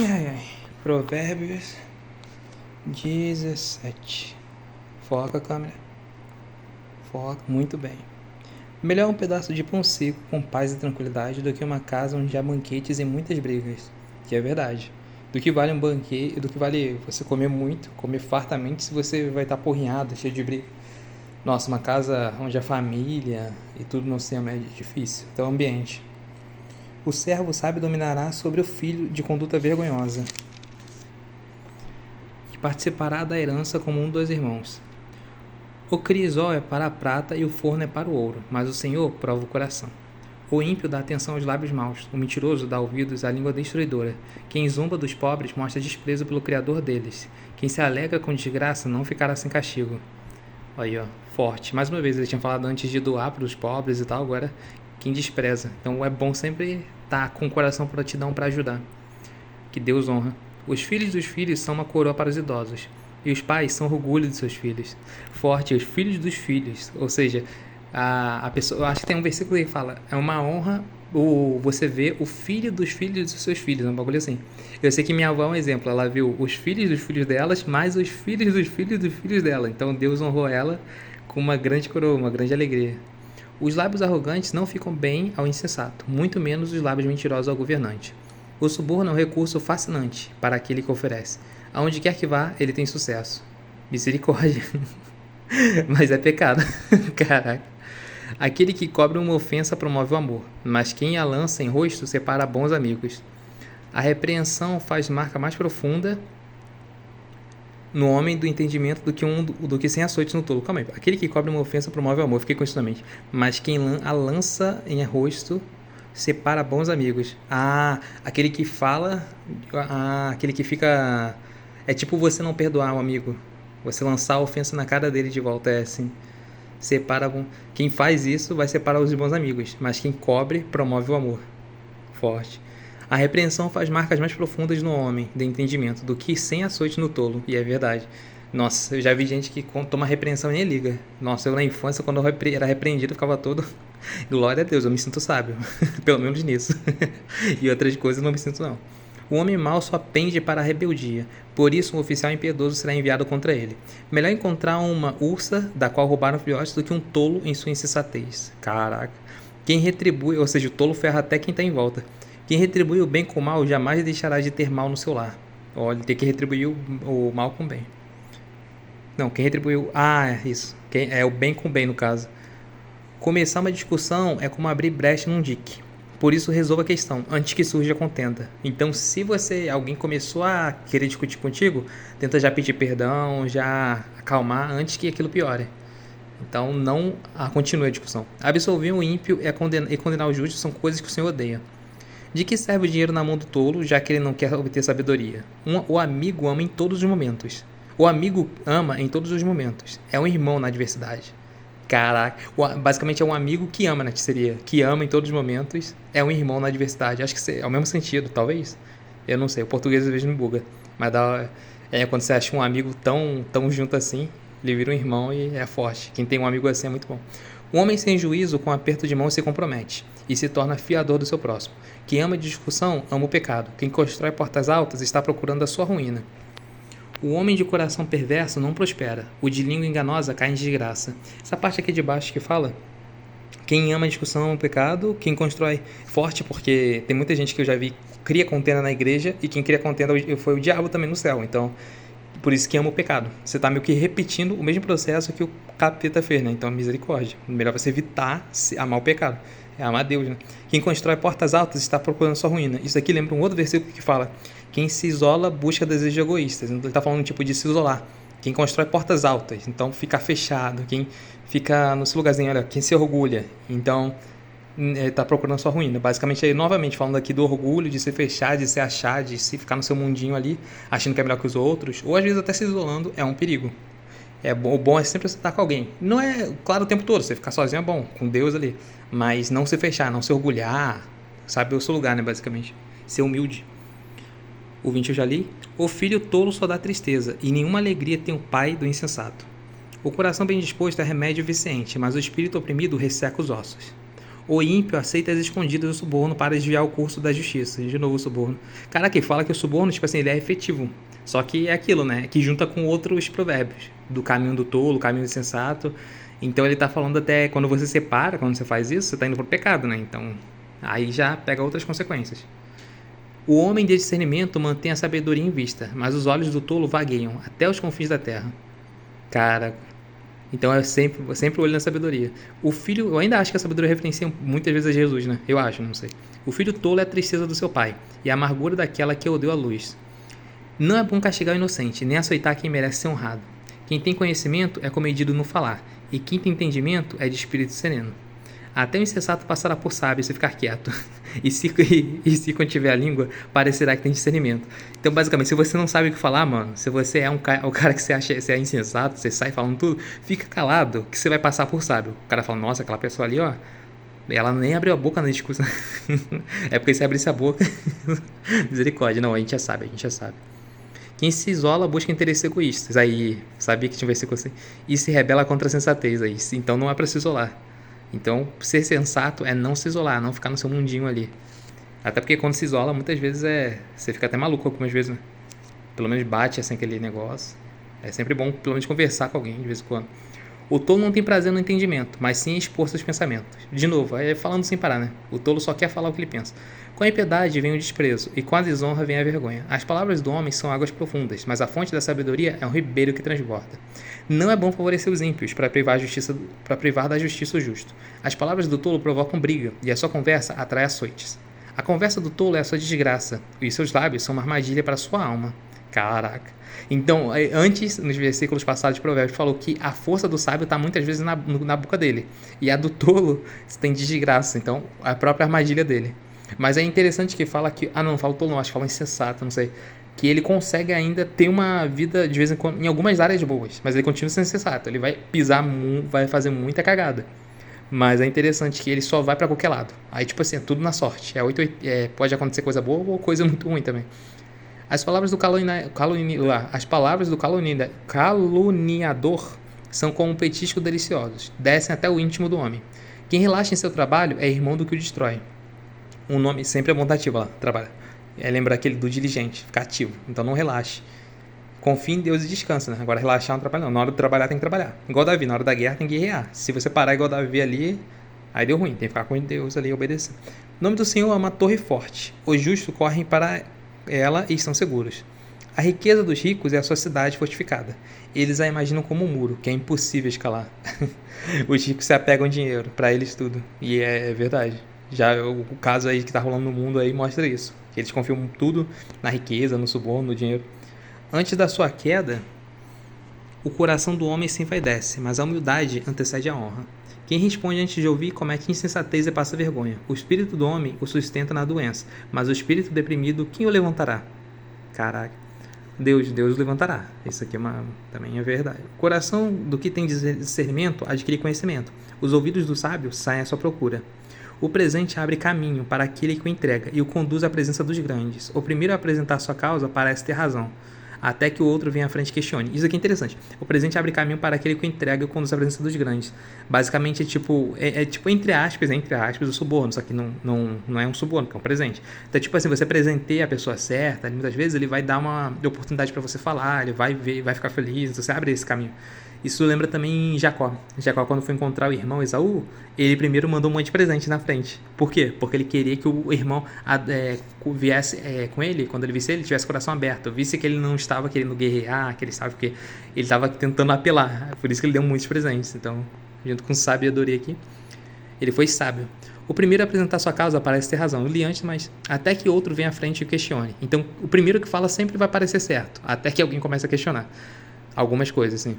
Ai, ai. Provérbios 17. Foca, câmera. Foca, muito bem. Melhor um pedaço de pão seco com paz e tranquilidade do que uma casa onde há banquetes e muitas brigas. Que é verdade. Do que vale um banquete, do que vale você comer muito, comer fartamente, se você vai estar porrinhado, cheio de briga. Nossa, uma casa onde a família e tudo não se ama é difícil. Então, ambiente. O servo sábio dominará sobre o filho de conduta vergonhosa e participará da herança como um dos irmãos. O crisol é para a prata e o forno é para o ouro, mas o Senhor prova o coração. O ímpio dá atenção aos lábios maus, o mentiroso dá ouvidos à língua destruidora. Quem zomba dos pobres mostra desprezo pelo Criador deles. Quem se alegra com desgraça não ficará sem castigo. Aí, ó, forte. Mais uma vez, ele tinha falado antes de doar para os pobres e tal, agora quem despreza. Então é bom sempre estar com o coração para te dar para ajudar. Que Deus honra. Os filhos dos filhos são uma coroa para os idosos, e os pais são orgulho de seus filhos. Forte, os filhos dos filhos. Ou seja, a pessoa, eu acho que tem um versículo que fala, é uma honra você vê o filho dos filhos dos seus filhos, um bagulho assim. Eu sei que minha avó é um exemplo, ela viu os filhos dos filhos delas, mais os filhos dos filhos dos filhos dela. Então Deus honrou ela com uma grande coroa, uma grande alegria. Os lábios arrogantes não ficam bem ao insensato, muito menos os lábios mentirosos ao governante. O suborno é um recurso fascinante para aquele que oferece. Aonde quer que vá, ele tem sucesso. Misericórdia. Mas é pecado. Caraca. Aquele que cobre uma ofensa promove o amor, mas quem a lança em rosto separa bons amigos. A repreensão faz marca mais profunda no homem do entendimento do que sem açoites no tolo. Calma aí. Aquele que cobre uma ofensa promove o amor. Fiquei com isso na mente. Mas quem a lança em rosto separa bons amigos. Ah, aquele que fala... Ah, aquele que fica... É tipo você não perdoar um amigo. Você lançar a ofensa na cara dele de volta. É assim. Separa... Quem faz isso vai separar os bons amigos. Mas quem cobre promove o amor. Forte. A repreensão faz marcas mais profundas no homem de entendimento do que sem açoite no tolo. E é verdade. Nossa, eu já vi gente que toma repreensão e nem liga. Nossa, eu na infância, quando eu era repreendido, eu ficava todo... Glória a Deus, eu me sinto sábio. Pelo menos nisso. E outras coisas eu não me sinto, não. O homem mau só pende para a rebeldia. Por isso, um oficial impiedoso será enviado contra ele. Melhor encontrar uma ursa da qual roubaram filhotes do que um tolo em sua insensatez. Caraca. Quem retribui, ou seja, o tolo ferra até quem está em volta. Quem retribui o bem com o mal jamais deixará de ter mal no seu lar. Olha, tem que retribuir o mal com o bem. Não, quem retribuiu... Ah, é isso. É o bem com o bem, no caso. Começar uma discussão é como abrir brecha num dique. Por isso, resolva a questão, antes que surja a contenda. Então, se alguém começou a querer discutir contigo, tenta já pedir perdão, já acalmar, antes que aquilo piore. Então, não continue a discussão. Absolver o ímpio e condenar o justo são coisas que o Senhor odeia. De que serve o dinheiro na mão do tolo, já que ele não quer obter sabedoria? O amigo ama em todos os momentos. O amigo ama em todos os momentos. É um irmão na adversidade. Caraca. Basicamente é um amigo que ama, né? Que seria que ama em todos os momentos. É um irmão na adversidade. Acho que é o mesmo sentido, talvez. Eu não sei. O português às vezes me buga. Mas quando você acha um amigo tão junto assim, ele vira um irmão e é forte. Quem tem um amigo assim é muito bom. Um homem sem juízo, com aperto de mão, se compromete e se torna fiador do seu próximo. Quem ama discussão, ama o pecado. Quem constrói portas altas está procurando a sua ruína. O homem de coração perverso não prospera. O de língua enganosa cai em desgraça. Essa parte aqui de baixo que fala... Quem ama discussão ama o pecado. Quem constrói forte, porque tem muita gente que eu já vi cria contenda na igreja, e quem cria contenda foi o diabo também no céu. Então, por isso que ama o pecado. Você está meio que repetindo o mesmo processo que o capeta fez, né? Então, misericórdia. Melhor você evitar amar o pecado. É amar Deus, né? Quem constrói portas altas está procurando sua ruína. Isso aqui lembra um outro versículo que fala: quem se isola busca desejos egoístas. Então, ele está falando tipo de se isolar. Quem constrói portas altas, então fica fechado. Quem fica no seu lugarzinho, olha, quem se orgulha, então está procurando sua ruína. Basicamente, aí, novamente, falando aqui do orgulho, de se fechar, de se achar, de se ficar no seu mundinho ali, achando que é melhor que os outros, ou às vezes até se isolando, é um perigo. O bom é sempre você estar com alguém. Não é, claro, o tempo todo, você ficar sozinho é bom, com Deus ali. Mas não se fechar, não se orgulhar, saber o seu lugar, né, basicamente. Ser humilde. O 20 eu já li. O filho tolo só dá tristeza, e nenhuma alegria tem o pai do insensato. O coração bem disposto é remédio viciente, mas o espírito oprimido resseca os ossos. O ímpio aceita as escondidas do suborno para desviar o curso da justiça. De novo o suborno. Caraca, ele fala que o suborno, tipo assim, ele é efetivo. Só que é aquilo, né? Que junta com outros provérbios. Do caminho do tolo, caminho do insensato. Então ele tá falando até quando você separa, quando você faz isso, você tá indo pro pecado, né? Então aí já pega outras consequências. O homem de discernimento mantém a sabedoria em vista, mas os olhos do tolo vagueiam até os confins da terra. Cara, então é sempre o olho na sabedoria. O filho, eu ainda acho que a sabedoria referencia muitas vezes a Jesus, né? Eu acho, não sei. O filho tolo é a tristeza do seu pai, e a amargura daquela que o deu à luz. Não é bom castigar o inocente, nem açoitar quem merece ser honrado. Quem tem conhecimento é comedido no falar, e quem tem entendimento é de espírito sereno. Até o insensato passará por sábio se ficar quieto. E se contiver a língua, parecerá que tem discernimento. Então, basicamente, se você não sabe o que falar, mano, se você é o cara que você acha você é insensato, você sai falando tudo, fica calado, que você vai passar por sábio. O cara fala, nossa, aquela pessoa ali, ó, ela nem abriu a boca na discussão. É porque se abrisse a boca, misericórdia. Não, a gente já sabe. Quem se isola busca interesses egoístas. Aí, sabia que tinha um versículo assim? E se rebela contra a sensatez. Aí, então não é para se isolar. Então, ser sensato é não se isolar, não ficar no seu mundinho ali. Até porque quando se isola, muitas vezes você fica até maluco algumas vezes, né? Pelo menos bate assim aquele negócio. É sempre bom, pelo menos, conversar com alguém de vez em quando. O tolo não tem prazer no entendimento, mas sim em expor seus pensamentos. De novo, falando sem parar, né? O tolo só quer falar o que ele pensa. Com a impiedade vem o desprezo, e com a desonra vem a vergonha. As palavras do homem são águas profundas, mas a fonte da sabedoria é um ribeiro que transborda. Não é bom favorecer os ímpios para privar da justiça o justo. As palavras do tolo provocam briga, e a sua conversa atrai açoites. A conversa do tolo é a sua desgraça, e seus lábios são uma armadilha para a sua alma. Caraca. Então, antes, nos versículos passados de Provérbios, falou que a força do sábio está muitas vezes na boca dele. E a do tolo tem desgraça. Então, a própria armadilha dele. Mas é interessante que fala que... Ah, não fala tolo não, acho que fala insensato, não sei. Que ele consegue ainda ter uma vida, de vez em quando, em algumas áreas boas. Mas ele continua sendo insensato. Ele vai pisar, vai fazer muita cagada. Mas é interessante que ele só vai para qualquer lado. Aí, tipo assim, é tudo na sorte. Pode acontecer coisa boa ou coisa muito ruim também. As palavras do caluniador são como petiscos deliciosos, descem até o íntimo do homem. Quem relaxa em seu trabalho é irmão do que o destrói. Um nome sempre é bom ativo lá, trabalha. Lembra aquele do diligente, ficar ativo. Então não relaxe. Confie em Deus e descansa, né? Agora relaxar não trabalha não. Na hora de trabalhar tem que trabalhar. Igual Davi, na hora da guerra tem que guerrear. Se você parar igual Davi ali, aí deu ruim. Tem que ficar com Deus ali e obedecer. O nome do Senhor é uma torre forte. Os justos correm para ela e estão seguros. A riqueza dos ricos é a sua cidade fortificada. Eles a imaginam como um muro, que é impossível escalar. Os ricos se apegam ao dinheiro, para eles tudo. E é verdade. Já o caso aí que está rolando no mundo aí mostra isso. Eles confiam tudo na riqueza, no suborno, no dinheiro. Antes da sua queda, o coração do homem se envaidece, mas a humildade antecede a honra. Quem responde antes de ouvir comete insensatez e passa vergonha. O espírito do homem o sustenta na doença, mas o espírito deprimido, quem o levantará? Caraca. Deus o levantará. Isso aqui também é verdade. O coração do que tem discernimento adquire conhecimento. Os ouvidos do sábio saem à sua procura. O presente abre caminho para aquele que o entrega e o conduz à presença dos grandes. O primeiro a apresentar sua causa parece ter razão, até que o outro venha à frente e questione. Isso aqui é interessante. O presente abre caminho para aquele que o entrega e o conduz à presença dos grandes. Basicamente, é tipo, entre aspas, o suborno, só que não é um suborno, que é um presente. Então, tipo assim, você presenteia a pessoa certa, muitas vezes ele vai dar uma oportunidade para você falar, ele vai ver, vai ficar feliz, você abre esse caminho. Isso lembra também Jacó. Jacó, quando foi encontrar o irmão Esaú, ele primeiro mandou um monte de presente na frente. Por quê? Porque ele queria que o irmão viesse com ele, quando ele visse ele, tivesse o coração aberto. Visse que ele não estava querendo guerrear, que ele estava que ele estava tentando apelar. Por isso que ele deu muitos presentes. Então, junto com sabedoria aqui, ele foi sábio. O primeiro a apresentar sua causa parece ter razão, eu li antes, mas até que outro venha à frente e questione. Então, o primeiro que fala sempre vai parecer certo, até que alguém comece a questionar algumas coisas, assim.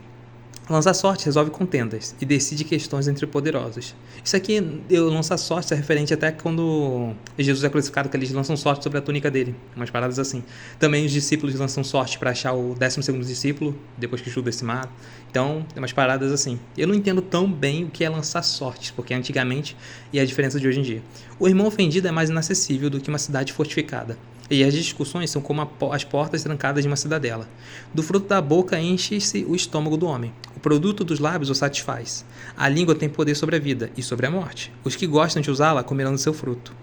Lançar sorte resolve contendas e decide questões entre poderosos. Isso aqui, lançar sorte, é referente até quando Jesus é crucificado, que eles lançam sorte sobre a túnica dele. Umas paradas assim. Também os discípulos lançam sorte para achar o 12º discípulo, depois que Judas se mata. Então, tem umas paradas assim. Eu não entendo tão bem o que é lançar sortes, porque antigamente e a diferença de hoje em dia. O irmão ofendido é mais inacessível do que uma cidade fortificada. E as discussões são como as portas trancadas de uma cidadela. Do fruto da boca enche-se o estômago do homem. O produto dos lábios o satisfaz. A língua tem poder sobre a vida e sobre a morte. Os que gostam de usá-la comerão do seu fruto.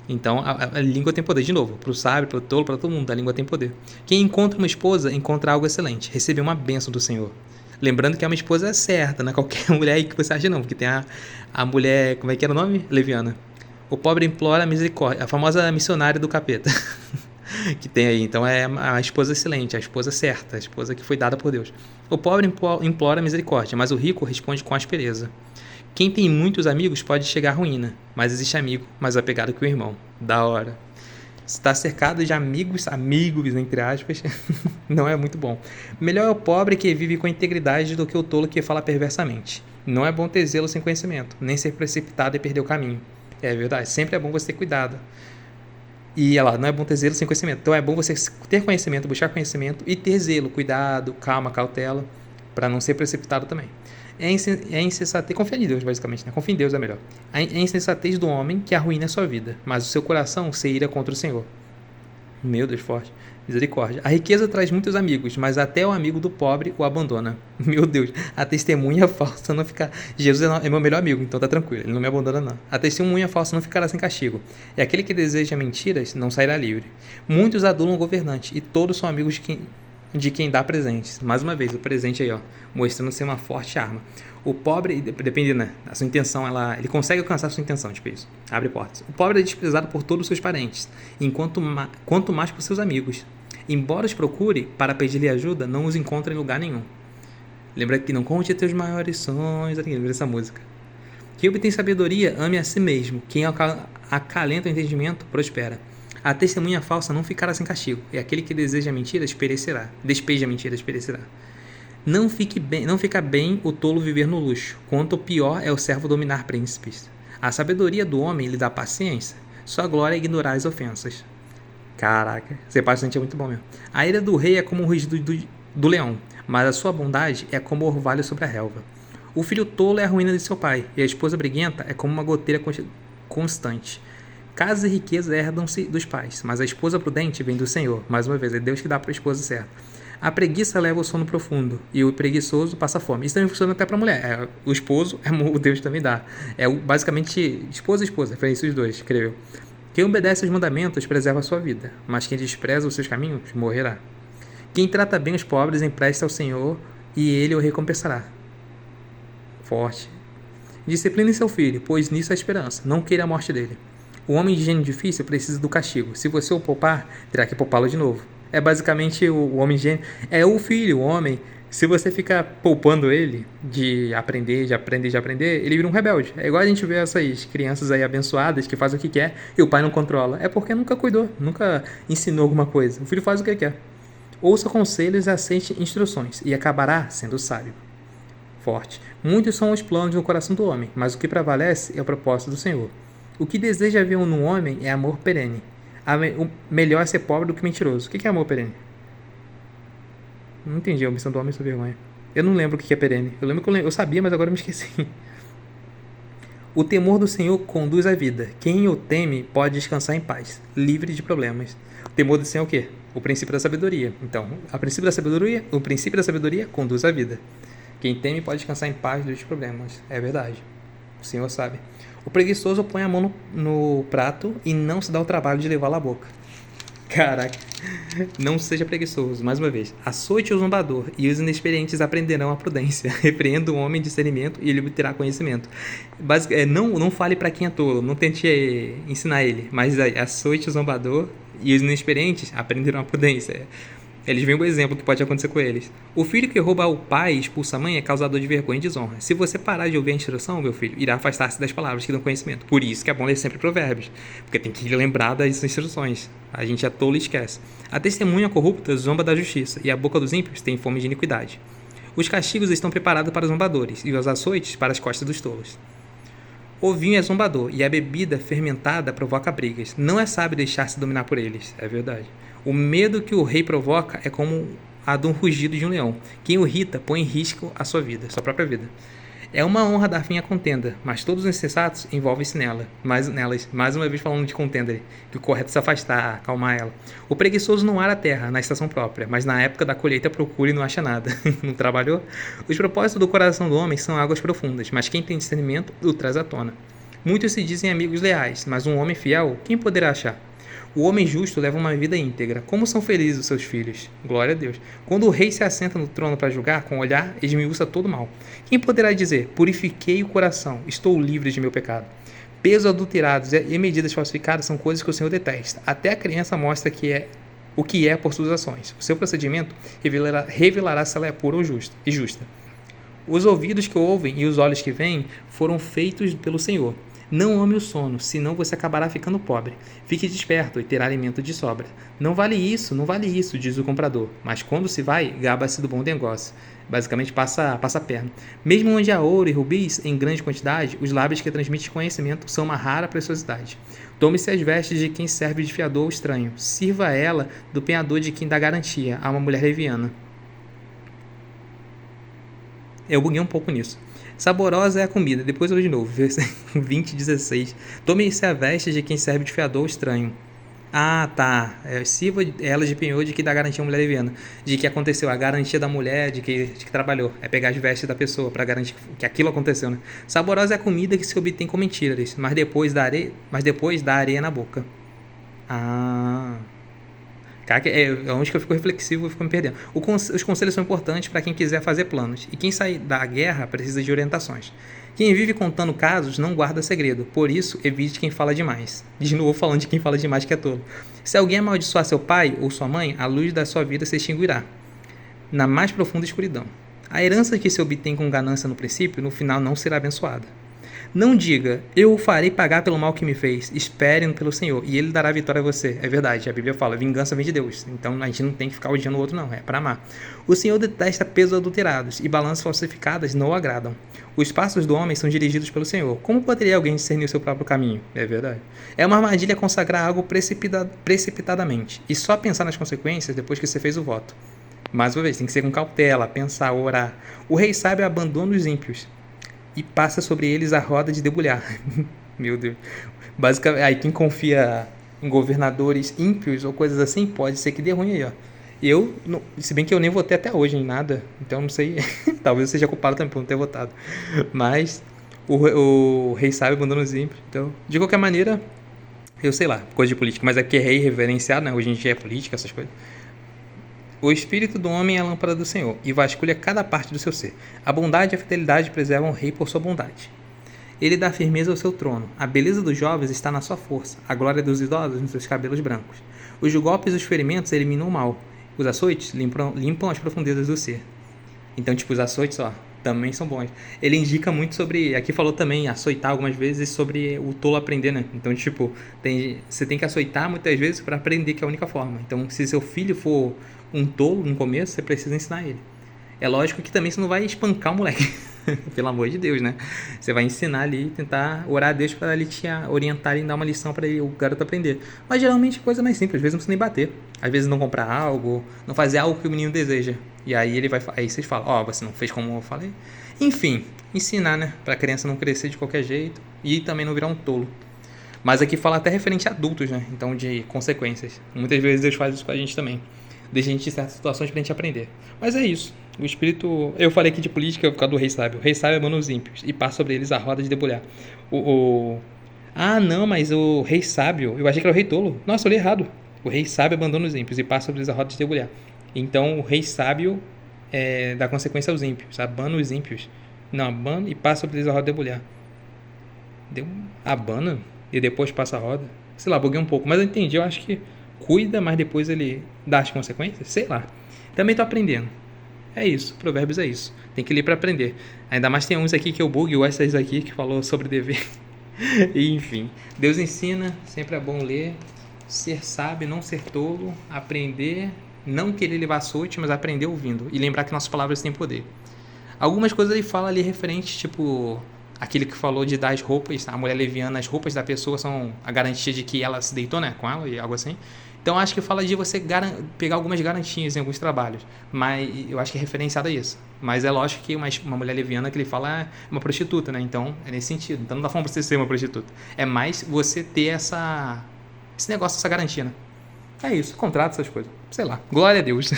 Então a língua tem poder. De novo, para o sábio, para o tolo, para todo mundo, a língua tem poder. Quem encontra uma esposa, encontra algo excelente. Recebeu uma bênção do Senhor. Lembrando que é uma esposa certa, não é qualquer mulher aí que você acha não, porque tem a mulher, como é que era o nome? Leviana. O pobre implora misericórdia, a famosa missionária do capeta, que tem aí. Então é a esposa excelente, a esposa certa, a esposa que foi dada por Deus. O pobre implora misericórdia, mas o rico responde com aspereza. Quem tem muitos amigos pode chegar à ruína, mas existe amigo mais apegado que o irmão. Da hora. Está cercado de amigos, entre aspas, não é muito bom. Melhor é o pobre que vive com integridade do que o tolo que fala perversamente. Não é bom ter zelo sem conhecimento, nem ser precipitado e perder o caminho. É verdade, sempre é bom você ter cuidado. E olha lá, não é bom ter zelo sem conhecimento. Então é bom você ter conhecimento, buscar conhecimento e ter zelo, cuidado, calma, cautela, para não ser precipitado também. É insensatez, confia em Deus, basicamente, né? Confia em Deus é melhor. É insensatez do homem que arruína a sua vida, mas o seu coração se ira contra o Senhor. Meu Deus, forte. Misericórdia. A riqueza traz muitos amigos, mas até o amigo do pobre o abandona. Meu Deus, a testemunha falsa não fica... Jesus é meu melhor amigo, então tá tranquilo, ele não me abandona não. A testemunha falsa não ficará sem castigo, e aquele que deseja mentiras não sairá livre. Muitos adulam o governante, e todos são amigos de quem dá presentes. Mais uma vez, o presente aí, mostrando ser uma forte arma. O pobre, depende, né, da sua intenção, ele consegue alcançar a sua intenção, tipo isso, abre portas. O pobre é desprezado por todos os seus parentes, quanto mais por seus amigos. Embora os procure para pedir-lhe ajuda, não os encontra em lugar nenhum. Lembra que não conte teus maiores sonhos, lembra dessa música. Quem obtém sabedoria, ame a si mesmo. Quem acalenta o entendimento, prospera. A testemunha falsa não ficará sem castigo, e aquele que deseja mentiras perecerá. Despeja mentiras, perecerá. Não fica bem o tolo viver no luxo, quanto pior é o servo dominar príncipes. A sabedoria do homem lhe dá paciência, sua glória é ignorar as ofensas. Caraca, ser paciente é muito bom mesmo. A ira do rei é como o rugido do leão, mas a sua bondade é como o orvalho sobre a relva. O filho tolo é a ruína de seu pai, e a esposa briguenta é como uma goteira constante. Casas e riquezas herdam-se dos pais, mas a esposa prudente vem do Senhor. Mais uma vez, é Deus que dá para a esposa certa. A preguiça leva ao sono profundo, e o preguiçoso passa fome. Isso também funciona até para a mulher. O esposo, o Deus também dá. É basicamente esposa e esposa, foi isso os dois, escreveu. Quem obedece aos mandamentos preserva a sua vida, mas quem despreza os seus caminhos morrerá. Quem trata bem os pobres empresta ao Senhor, e ele o recompensará. Forte. Discipline seu filho, pois nisso há esperança. Não queira a morte dele. O homem de gênio difícil precisa do castigo. Se você o poupar, terá que poupá-lo de novo. É basicamente o homem de gênio. É o filho, o homem. Se você ficar poupando ele de aprender, ele vira um rebelde. É igual a gente vê essas crianças aí abençoadas que fazem o que quer e o pai não controla. É porque nunca cuidou, nunca ensinou alguma coisa. O filho faz o que quer. Ouça conselhos e aceite instruções e acabará sendo sábio. Forte. Muitos são os planos no coração do homem, mas o que prevalece é o propósito do Senhor. O que deseja ver no homem é amor perene. O melhor é ser pobre do que mentiroso. O que é amor perene? Não entendi a omissão do homem sobre vergonha. Eu não lembro o que é perene. Eu lembro que eu sabia, mas agora eu me esqueci. O temor do Senhor conduz à vida. Quem o teme pode descansar em paz, livre de problemas. O temor do Senhor é o quê? O princípio da sabedoria. Então, o princípio da sabedoria conduz à vida. Quem teme pode descansar em paz livre de problemas. É verdade. O Senhor sabe. O preguiçoso põe a mão no prato e não se dá o trabalho de levá-la à boca. Caraca. Não seja preguiçoso. Mais uma vez. Açoite o zombador e os inexperientes aprenderão a prudência. Repreenda o homem de discernimento e ele obterá conhecimento. Não fale para quem é tolo. Não tente ensinar ele. Mas açoite o zombador e os inexperientes aprenderão a prudência. Eles veem o exemplo que pode acontecer com eles. O filho que rouba o pai e expulsa a mãe é causador de vergonha e desonra. Se você parar de ouvir a instrução, meu filho, irá afastar-se das palavras que dão conhecimento. Por isso que é bom ler sempre provérbios, porque tem que lembrar das instruções. A gente é tolo e esquece. A testemunha corrupta zomba da justiça, e a boca dos ímpios tem fome de iniquidade. Os castigos estão preparados para os zombadores, e os açoites para as costas dos tolos. O vinho é zombador, e a bebida fermentada provoca brigas. Não é sábio deixar-se dominar por eles. É verdade. O medo que o rei provoca é como a de um rugido de um leão. Quem o irrita põe em risco a sua vida, sua própria vida. É uma honra dar fim à contenda, mas todos os insensatos envolvem-se nelas. Mais uma vez falando de contenda, que o correto é se afastar, acalmar ela. O preguiçoso não ara a terra na estação própria, mas na época da colheita procura e não acha nada. Não trabalhou? Os propósitos do coração do homem são águas profundas, mas quem tem discernimento o traz à tona. Muitos se dizem amigos leais, mas um homem fiel, quem poderá achar? O homem justo leva uma vida íntegra. Como são felizes os seus filhos? Glória a Deus. Quando o rei se assenta no trono para julgar, com o olhar esmiuça todo o mal. Quem poderá dizer, purifiquei o coração, estou livre de meu pecado? Pesos adulterados e medidas falsificadas são coisas que o Senhor detesta. Até a criança mostra o que é por suas ações. O seu procedimento revelará se ela é pura ou justa. Os ouvidos que ouvem e os olhos que veem foram feitos pelo Senhor. Não ame o sono, senão você acabará ficando pobre. Fique desperto e terá alimento de sobra. Não vale isso, diz o comprador. Mas quando se vai, gaba-se do bom negócio. Basicamente passa a perna. Mesmo onde há ouro e rubis em grande quantidade, os lábios que transmitem conhecimento são uma rara preciosidade. Tome-se as vestes de quem serve de fiador ao estranho. Sirva a ela do penhador de quem dá garantia a uma mulher leviana. Eu buguei um pouco nisso. Saborosa é a comida. Depois eu vou de novo. 20:16. Tome-se a veste de quem serve de fiador ao estranho. Ah, tá. Sirva ela de penhor de que dá garantia a mulher leviana. De que aconteceu. A garantia da mulher de que trabalhou. É pegar as vestes da pessoa para garantir que aquilo aconteceu, né? Saborosa é a comida que se obtém com mentiras. Mas depois dá areia na boca. Ah... Cara, é onde que eu fico reflexivo e fico me perdendo. Os conselhos são importantes para quem quiser fazer planos. E quem sair da guerra precisa de orientações. Quem vive contando casos não guarda segredo. Por isso, evite quem fala demais. De novo falando de quem fala demais que é tolo. Se alguém amaldiçoar seu pai ou sua mãe, a luz da sua vida se extinguirá na mais profunda escuridão. A herança que se obtém com ganância no princípio, no final não será abençoada. Não diga, eu o farei pagar pelo mal que me fez. Esperem pelo Senhor e Ele dará vitória a você. É verdade, a Bíblia fala, vingança vem de Deus. Então a gente não tem que ficar odiando o outro não, é para amar. O Senhor detesta pesos adulterados e balanças falsificadas não o agradam. Os passos do homem são dirigidos pelo Senhor. Como poderia alguém discernir o seu próprio caminho? É verdade. É uma armadilha consagrar algo precipitadamente e só pensar nas consequências depois que você fez o voto. Mais uma vez, tem que ser com cautela, pensar, orar. O rei sábio abandona os ímpios e passa sobre eles a roda de debulhar. Meu Deus. Basicamente, aí quem confia em governadores ímpios ou coisas assim, pode ser que dê ruim aí, ó. Se bem que eu nem votei até hoje em nada, então não sei, talvez eu seja culpado também por não ter votado. Mas o rei sábio abandona os ímpios, então, de qualquer maneira, eu sei lá, coisa de política, mas é que é rei reverenciado, né? Hoje em dia é política, essas coisas. O espírito do homem é a lâmpada do Senhor, e vasculha cada parte do seu ser. A bondade e a fidelidade preservam o rei por sua bondade. Ele dá firmeza ao seu trono. A beleza dos jovens está na sua força, a glória dos idosos nos seus cabelos brancos. Os golpes e os ferimentos eliminam o mal. Os açoites limpam as profundezas do ser. Então, tipo, os açoites, ó, também são bons. Ele indica muito sobre... Aqui falou também, açoitar algumas vezes, sobre o tolo aprender, né? Então, tipo, você tem que açoitar muitas vezes para aprender, que é a única forma. Então, se seu filho for um tolo no começo, você precisa ensinar ele. É lógico que também você não vai espancar o moleque. Pelo amor de Deus, né? Você vai ensinar ali, tentar orar a Deus para ele te orientar e dar uma lição para o garoto aprender. Mas geralmente é coisa mais simples, às vezes não precisa nem bater. Às vezes não comprar algo, não fazer algo que o menino deseja. E aí aí vocês falam, ó, você não fez como eu falei. Enfim, ensinar, né? Pra criança não crescer de qualquer jeito e também não virar um tolo. Mas aqui fala até referente a adultos, né? Então, de consequências. Muitas vezes Deus faz isso com a gente também. Deixa a gente em certas situações pra gente aprender. Mas é isso. O espírito... Eu falei aqui de política por causa do rei sábio. O rei sábio abandona os ímpios e passa sobre eles a roda de debulhar. Ah, não, mas o rei sábio... Eu achei que era o rei tolo. Nossa, eu li errado. O rei sábio abandona os ímpios e passa sobre eles a roda de debulhar. Então, o rei sábio dá consequência aos ímpios. Abana os ímpios. Não, abana e passa sobre eles a roda de debulhar. Abana e depois passa a roda. Sei lá, buguei um pouco. Mas eu entendi. Eu acho que cuida, mas depois ele dá as consequências. Sei lá. Também tô aprendendo. É isso, Provérbios é isso. Tem que ler para aprender. Ainda mais tem uns aqui que eu bugue, ou essas aqui que falou sobre dever. E, enfim, Deus ensina, sempre é bom ler, ser sábio, não ser tolo, aprender, não querer levar açoite, mas aprender ouvindo. E lembrar que nossas palavras têm poder. Algumas coisas ele fala ali referente, tipo, aquele que falou de dar as roupas, a mulher leviana, as roupas da pessoa são a garantia de que ela se deitou, né, com ela e algo assim. Então acho que fala de você pegar algumas garantias em alguns trabalhos, mas eu acho que é referenciado a isso. Mas é lógico que uma mulher leviana que ele fala é uma prostituta, né? Então é nesse sentido. Então não dá falando pra você ser uma prostituta. É mais você ter esse negócio, essa garantia, né? É isso, contrato, essas coisas. Sei lá. Glória a Deus.